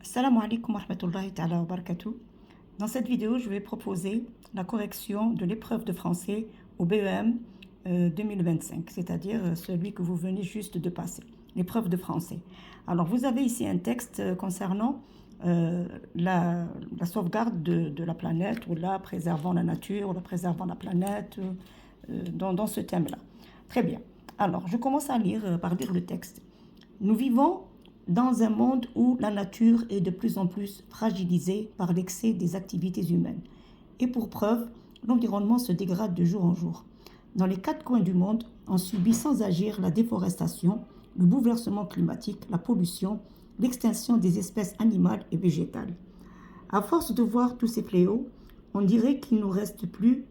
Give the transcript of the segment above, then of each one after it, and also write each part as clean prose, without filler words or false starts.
Assalamu alaikum wa rahmatullahi ta'ala wa barakatuh. Dans cette vidéo, je vais proposer la correction de l'épreuve de français au BEM 2025, c'est-à-dire celui que vous venez juste de passer, l'épreuve de français. Alors, vous avez ici un texte concernant la sauvegarde de la planète, ou la préservant la nature, ou la préservant la planète, dans ce thème-là. Très bien. Alors, je commence à lire, par lire le texte. Nous vivons dans un monde où la nature est de plus en plus fragilisée par l'excès des activités humaines. Et pour preuve, l'environnement se dégrade de jour en jour. Dans les quatre coins du monde, on subit sans agir la déforestation, le bouleversement climatique, la pollution, l'extinction des espèces animales et végétales. À force de voir tous ces fléaux, on dirait qu'il ne nous reste plus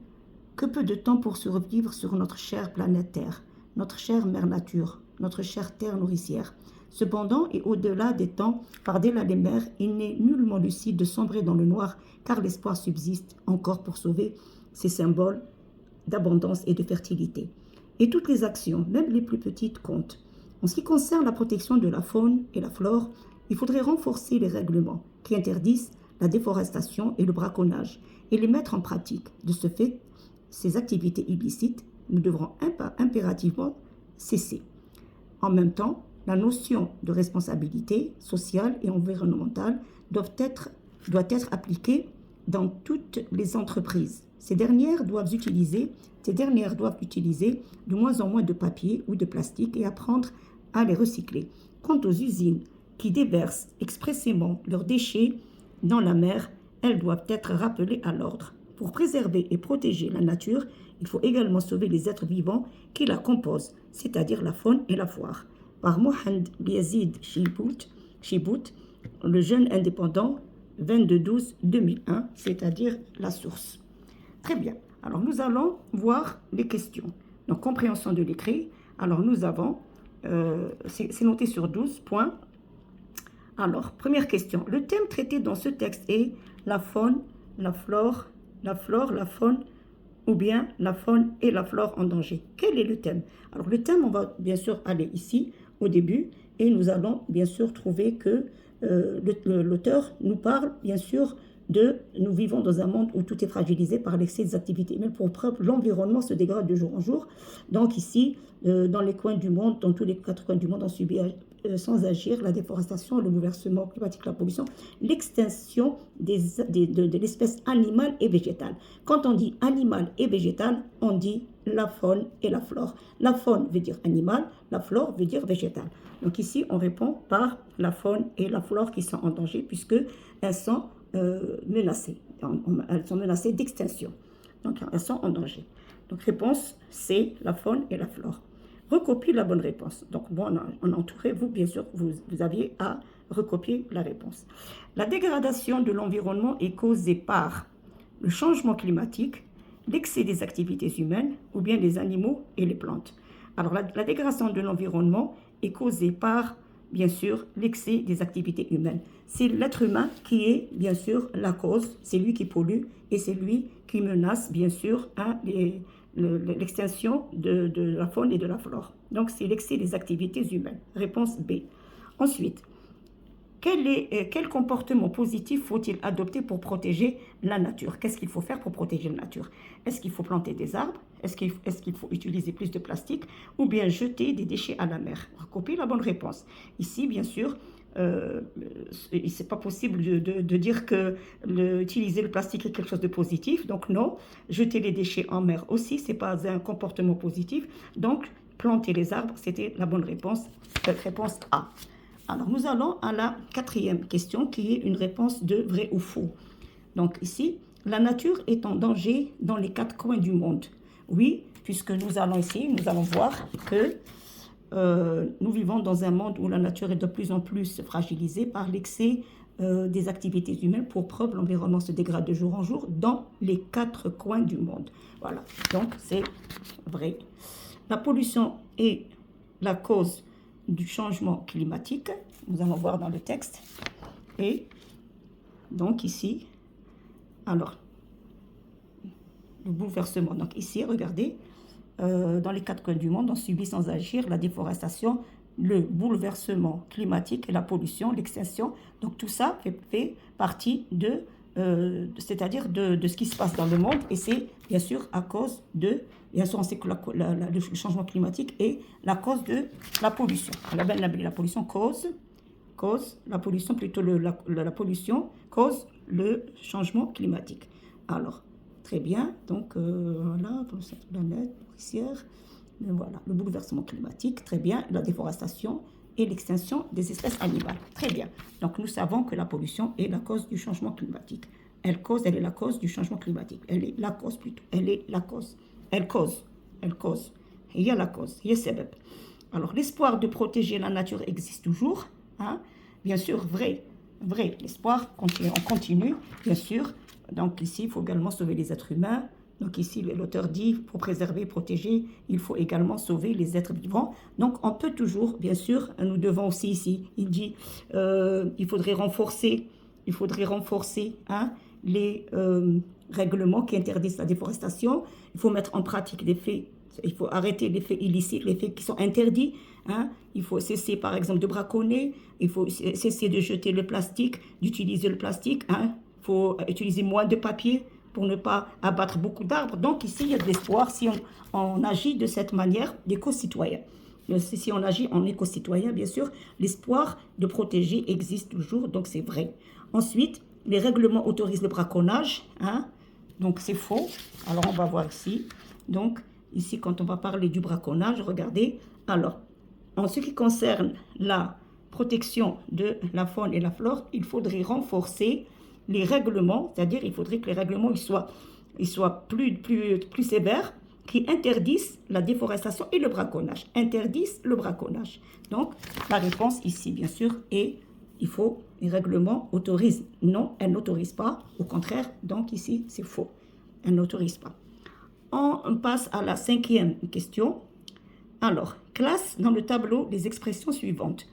que peu de temps pour survivre sur notre chère planète Terre, notre chère mère nature, notre chère terre nourricière. Cependant, et au-delà des temps, par-delà les mers, il n'est nullement lucide de sombrer dans le noir, car l'espoir subsiste encore pour sauver ces symboles d'abondance et de fertilité. Et toutes les actions, même les plus petites, comptent. En ce qui concerne la protection de la faune et la flore, il faudrait renforcer les règlements qui interdisent la déforestation et le braconnage et les mettre en pratique. De ce fait, ces activités illicites, nous devrons impérativement cesser. En même temps, la notion de responsabilité sociale et environnementale doit être appliquée dans toutes les entreprises. Ces dernières doivent utiliser de moins en moins de papier ou de plastique et apprendre à les recycler. Quant aux usines qui déversent expressément leurs déchets dans la mer, elles doivent être rappelées à l'ordre. Pour préserver et protéger la nature, il faut également sauver les êtres vivants qui la composent, c'est-à-dire la faune et la flore. Par Mohamed Yazid Chibout, le jeune indépendant 22/12/2001, c'est-à-dire la source. Très bien. Alors, nous allons voir les questions. Donc, compréhension de l'écrit. Alors, nous avons, c'est noté sur 12 points. Alors, première question. Le thème traité dans ce texte est la faune, la flore, la faune, ou bien la faune et la flore en danger. Quel est le thème? Alors, le thème, on va bien sûr aller ici, au début, et nous allons bien sûr trouver que l'auteur nous parle bien sûr de nous vivons dans un monde où tout est fragilisé par l'excès des activités humaines. Pour preuve, l'environnement se dégrade de jour en jour. Donc ici, dans les coins du monde, dans tous les quatre coins du monde, on subit sans agir la déforestation, le bouleversement climatique, la pollution, l'extinction de l'espèce animale et végétale. Quand on dit animal et végétal, on dit la faune et la flore. La faune veut dire animal, la flore veut dire végétal. Donc ici, on répond par la faune et la flore qui sont en danger puisque elles sont menacées. Elles sont menacées d'extinction. Donc elles sont en danger. Donc réponse C, la faune et la flore. Recopie la bonne réponse. Donc bon, on a entouré, vous bien sûr, vous aviez à recopier la réponse. La dégradation de l'environnement est causée par le changement climatique, l'excès des activités humaines ou bien les animaux et les plantes. Alors la dégradation de l'environnement est causée par, bien sûr, l'excès des activités humaines. C'est l'être humain qui est, bien sûr, la cause, c'est lui qui pollue et c'est lui qui menace, bien sûr, l'extinction de la faune et de la flore. Donc c'est l'excès des activités humaines. Réponse B. Ensuite, quel comportement positif faut-il adopter pour protéger la nature? Qu'est-ce qu'il faut faire pour protéger la nature? Est-ce qu'il faut planter des arbres? Est-ce qu'il faut utiliser plus de plastique? Ou bien jeter des déchets à la mer? Recopiez la bonne réponse. Ici, bien sûr, c'est pas possible de dire que utiliser le plastique est quelque chose de positif. Donc non, jeter les déchets en mer aussi, c'est pas un comportement positif. Donc, planter les arbres, c'était la bonne réponse. Réponse A. Alors, nous allons à la quatrième question qui est une réponse de vrai ou faux. Donc ici, la nature est en danger dans les quatre coins du monde. Oui, puisque nous allons voir que nous vivons dans un monde où la nature est de plus en plus fragilisée par l'excès des activités humaines. Pour preuve, l'environnement se dégrade de jour en jour dans les quatre coins du monde. Voilà, donc c'est vrai. La pollution est la cause du changement climatique, nous allons voir dans le texte. Et donc ici, alors, le bouleversement. Donc ici, regardez, dans les quatre coins du monde, on subit sans agir la déforestation, le bouleversement climatique et la pollution, l'extinction. Donc tout ça fait partie c'est-à-dire de ce qui se passe dans le monde, et c'est bien sûr à cause bien sûr on sait que le changement climatique est la cause de la pollution. La pollution cause la pollution, plutôt la pollution cause le changement climatique. Alors, très bien, donc voilà, pour cette planète nourricière, voilà, le bouleversement climatique, très bien, la déforestation et l'extinction des espèces animales. Très bien. Donc nous savons que la pollution est la cause du changement climatique. Elle est la cause du changement climatique. Elle est la cause plutôt. Elle est la cause. Elle cause. Il y a la cause. Il y a sebeb. Alors l'espoir de protéger la nature existe toujours. Hein? Bien sûr, vrai. L'espoir, on continue, bien sûr. Donc ici, il faut également sauver les êtres humains. Donc ici, l'auteur dit, pour préserver, protéger, il faut également sauver les êtres vivants. Donc on peut toujours, bien sûr, nous devons aussi ici, il dit, il faudrait renforcer les règlements qui interdisent la déforestation. Il faut mettre en pratique il faut arrêter les faits illicites, les faits qui sont interdits. Hein. Il faut cesser, par exemple, de braconner. Il faut cesser de jeter le plastique, d'utiliser le plastique. Hein. Il faut utiliser moins de papier pour ne pas abattre beaucoup d'arbres. Donc ici, il y a de l'espoir si on agit de cette manière d'éco-citoyen. Si on agit en éco-citoyen, bien sûr, l'espoir de protéger existe toujours, donc c'est vrai. Ensuite, les règlements autorisent le braconnage. Hein. Donc c'est faux. Alors on va voir ici. Donc ici, quand on va parler du braconnage, regardez. Alors, en ce qui concerne la protection de la faune et la flore, il faudrait renforcer les règlements, c'est-à-dire il faudrait que les règlements ils soient plus sévères, qui interdisent la déforestation et le braconnage. Interdisent le braconnage. Donc, la réponse ici, bien sûr, est les règlements autorisent. Non, elles n'autorisent pas. Au contraire, donc ici, c'est faux. Elles n'autorisent pas. On passe à la 5e question. Alors, classe dans le tableau les expressions suivantes.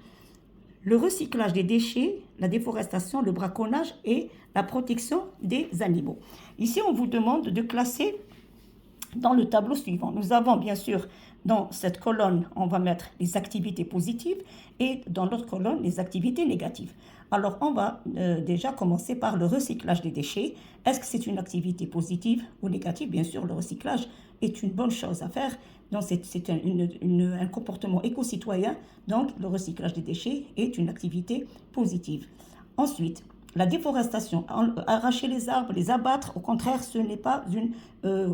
Le recyclage des déchets, la déforestation, le braconnage et la protection des animaux. Ici, on vous demande de classer dans le tableau suivant. Nous avons bien sûr dans cette colonne, on va mettre les activités positives et dans l'autre colonne, les activités négatives. Alors, on va déjà commencer par le recyclage des déchets. Est-ce que c'est une activité positive ou négative? Bien sûr, le recyclage est une bonne chose à faire. Donc, c'est un comportement éco-citoyen. Donc, le recyclage des déchets est une activité positive. Ensuite, la déforestation, arracher les arbres, les abattre, au contraire, ce n'est pas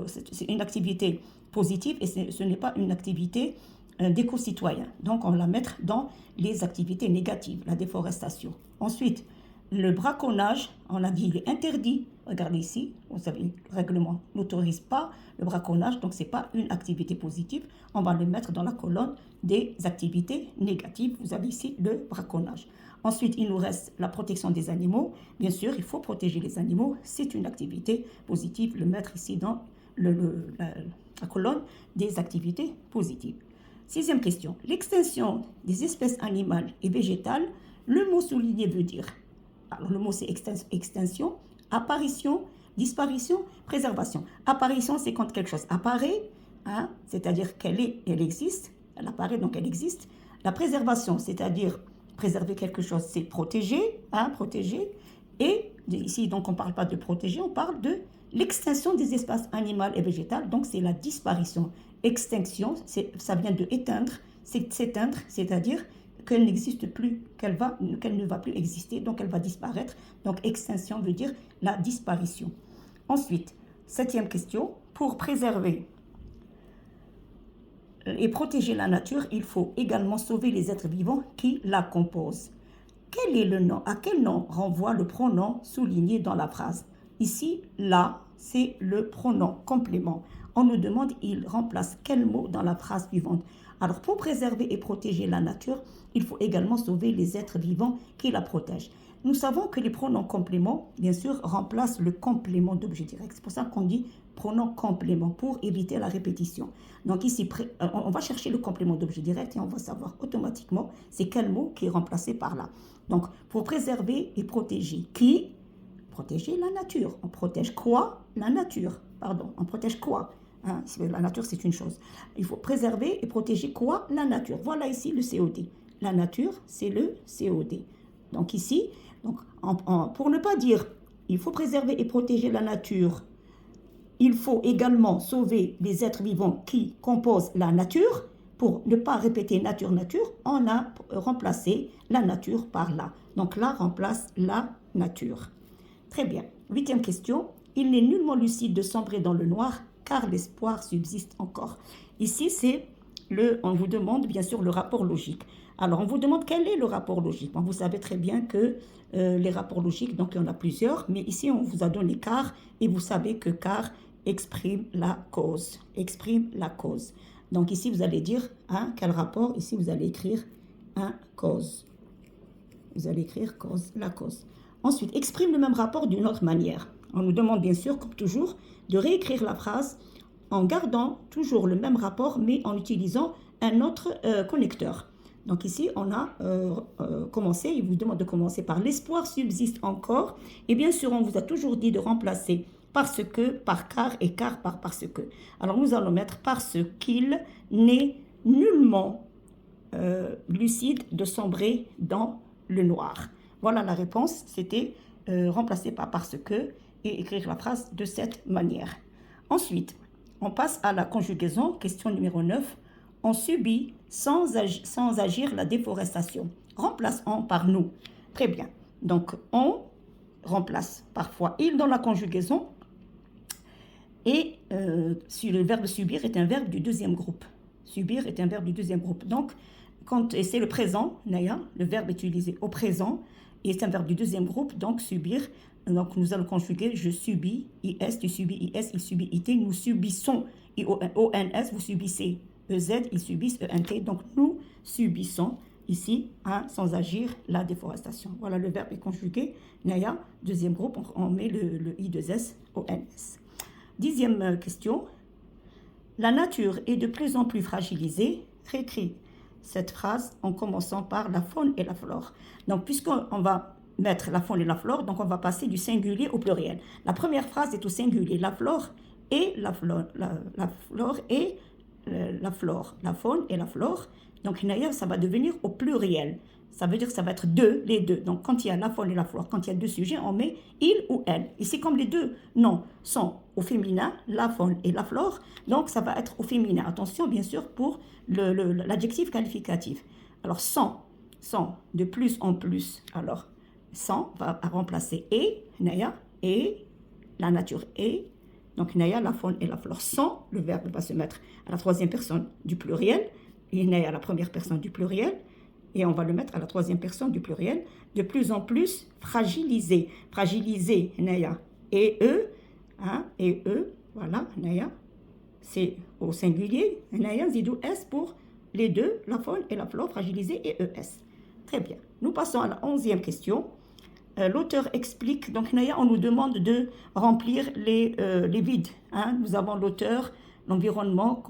c'est une activité positive et ce n'est pas une activité d'éco-citoyen. Donc, on va la mettre dans les activités négatives, la déforestation. Ensuite, le braconnage, on a dit, il est interdit. Regardez ici, vous savez, le règlement n'autorise pas le braconnage, donc ce n'est pas une activité positive. On va le mettre dans la colonne des activités négatives. Vous avez ici le braconnage. Ensuite, il nous reste la protection des animaux. Bien sûr, il faut protéger les animaux. C'est une activité positive. Le mettre ici dans la colonne des activités positives. 6e question. L'extinction des espèces animales et végétales, le mot souligné veut dire. Alors, le mot c'est extinction, apparition, disparition, préservation. Apparition, c'est quand quelque chose apparaît, hein, c'est-à-dire elle existe, elle apparaît, donc elle existe. La préservation, c'est-à-dire préserver quelque chose, c'est protéger, hein, protéger. Et ici, donc, on ne parle pas de protéger, on parle de l'extinction des espèces animales et végétales, donc c'est la disparition. Extinction, ça vient de éteindre, c'est s'éteindre, c'est-à-dire qu'elle n'existe plus, qu'elle ne va plus exister, donc elle va disparaître. Donc extinction veut dire la disparition. Ensuite, 7e question, pour préserver et protéger la nature, il faut également sauver les êtres vivants qui la composent. Quel est le nom? À quel nom renvoie le pronom souligné dans la phrase? Ici, là, c'est le pronom complément. On nous demande, il remplace quel mot dans la phrase suivante? Alors, pour préserver et protéger la nature, il faut également sauver les êtres vivants qui la protègent. Nous savons que les pronoms compléments, bien sûr, remplacent le complément d'objet direct. C'est pour ça qu'on dit pronom complément, pour éviter la répétition. Donc ici, on va chercher le complément d'objet direct et on va savoir automatiquement c'est quel mot qui est remplacé par là. Donc, pour préserver et protéger qui? Protéger la nature. On protège quoi? La nature. Pardon, on protège quoi? Hein, la nature, c'est une chose. Il faut préserver et protéger quoi? La nature. Voilà ici le COD. La nature, c'est le COD. Donc ici, donc, pour ne pas dire il faut préserver et protéger la nature, il faut également sauver les êtres vivants qui composent la nature. Pour ne pas répéter nature, nature, on a remplacé la nature par la. Donc la remplace la nature. Très bien. 8e question. Il n'est nullement lucide de sombrer dans le noir car l'espoir subsiste encore. Ici, on vous demande bien sûr le rapport logique. Alors, on vous demande quel est le rapport logique. Bon, vous savez très bien que les rapports logiques, donc il y en a plusieurs, mais ici, on vous a donné car, et vous savez que car exprime la cause. Exprime la cause. Donc ici, vous allez dire, hein, quel rapport? Ici, vous allez écrire un cause. Vous allez écrire cause, la cause. Ensuite, exprime le même rapport d'une autre manière. On nous demande bien sûr, comme toujours, de réécrire la phrase en gardant toujours le même rapport, mais en utilisant un autre connecteur. Donc ici, on a commencé, il vous demande de commencer par l'espoir subsiste encore. Et bien sûr, on vous a toujours dit de remplacer parce que par car et car par parce que. Alors nous allons mettre parce qu'il n'est nullement lucide de sombrer dans le noir. Voilà la réponse, c'était remplacer par parce que et écrire la phrase de cette manière. Ensuite, on passe à la conjugaison, question numéro 9. On subit sans agir la déforestation. Remplace on par nous. Très bien. Donc, on remplace parfois il dans la conjugaison et le verbe subir est un verbe du deuxième groupe. Subir est un verbe du deuxième groupe. Donc, et c'est le présent, Naya, le verbe utilisé au présent, et c'est un verbe du deuxième groupe, donc subir. Donc, nous allons conjuguer je subis, IS, tu subis, IS, il subit, IT, nous subissons, IONS, vous subissez, EZ, ils subissent, ENT. Donc, nous subissons ici, hein, sans agir, la déforestation. Voilà, le verbe est conjugué. Naya, deuxième groupe, on met le I2S, ONS. 10e question. La nature est de plus en plus fragilisée. Réécris cette phrase en commençant par la faune et la flore. Donc, puisqu'on va mettre la faune et la flore, donc on va passer du singulier au pluriel. La première phrase est au singulier, la flore et la flore, la flore et la flore, la faune et la flore. Donc, d'ailleurs, ça va devenir au pluriel. Ça veut dire que ça va être deux, les deux. Donc, quand il y a la faune et la flore, quand il y a deux sujets, on met il ou elle. Ici, comme les deux noms sont au féminin, la faune et la flore, donc ça va être au féminin. Attention, bien sûr, pour l'adjectif qualificatif. Alors, sans, de plus en plus. Alors, sans va remplacer et, Naya, et, la nature et. Donc, Naya, la faune et la flore. Sans, le verbe va se mettre à la troisième personne du pluriel. Et Naya, la première personne du pluriel. Et on va le mettre à la troisième personne du pluriel. De plus en plus fragilisé. Fragilisé, Naya. Et eux, hein, et eux, voilà, Naya. C'est au singulier. Naya, zidou, S pour les deux, la faune et la flore, fragilisé et ES. Très bien. Nous passons à la 11e question. L'auteur explique, donc Naya, on nous demande de remplir les vides. Hein. Nous avons l'auteur, l'environnement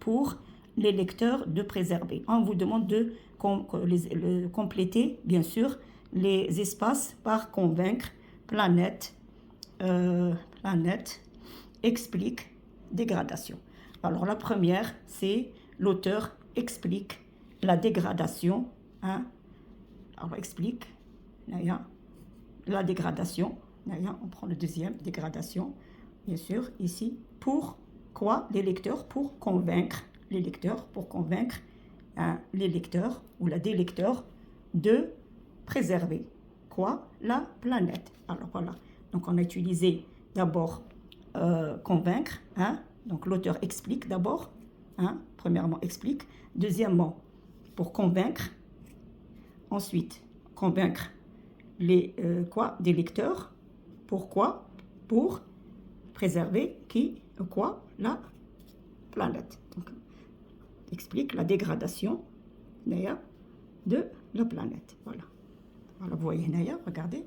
pour les lecteurs de préserver. On vous demande de compléter, bien sûr, les espaces par convaincre, planète, explique, dégradation. Alors la première, c'est l'auteur explique la dégradation. Hein. Alors explique. La dégradation, on prend le deuxième, dégradation, bien sûr, ici, pourquoi les lecteurs, pour convaincre les lecteurs, les lecteurs ou des lecteurs de préserver quoi? La planète. Alors voilà, donc on a utilisé d'abord convaincre, hein? Donc l'auteur explique d'abord, hein? Premièrement explique, deuxièmement pour convaincre, ensuite convaincre des lecteurs. Pourquoi? Pour préserver la planète. Donc, explique la dégradation Naya, de la planète. Voilà. Voilà, vous voyez Naya, regardez.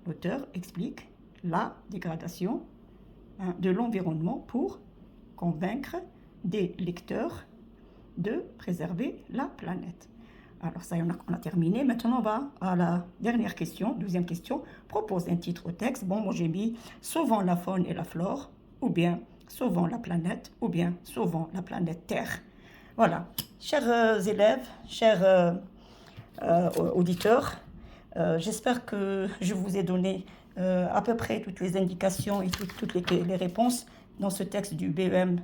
L'auteur explique la dégradation de l'environnement pour convaincre des lecteurs de préserver la planète. Alors ça, on a terminé. Maintenant, on va à la dernière question, 12e question. Propose un titre au texte. Bon, moi j'ai mis « Sauvant la faune et la flore » ou bien sauvons la planète ou bien sauvons la planète Terre. Voilà. Chers élèves, chers auditeurs, j'espère que je vous ai donné à peu près toutes les indications et toutes les réponses dans ce texte du BEM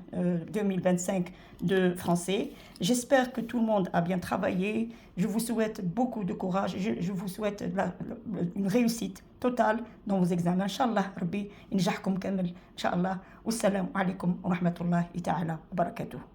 2025 de français. J'espère que tout le monde a bien travaillé. Je vous souhaite beaucoup de courage. Je vous souhaite une réussite totale dans vos examens. Inch'Allah, Rabbi, injahkum kamil. Inch'Allah. Wassalamu alaikum wa rahmatullahi ta'ala wa barakatuh.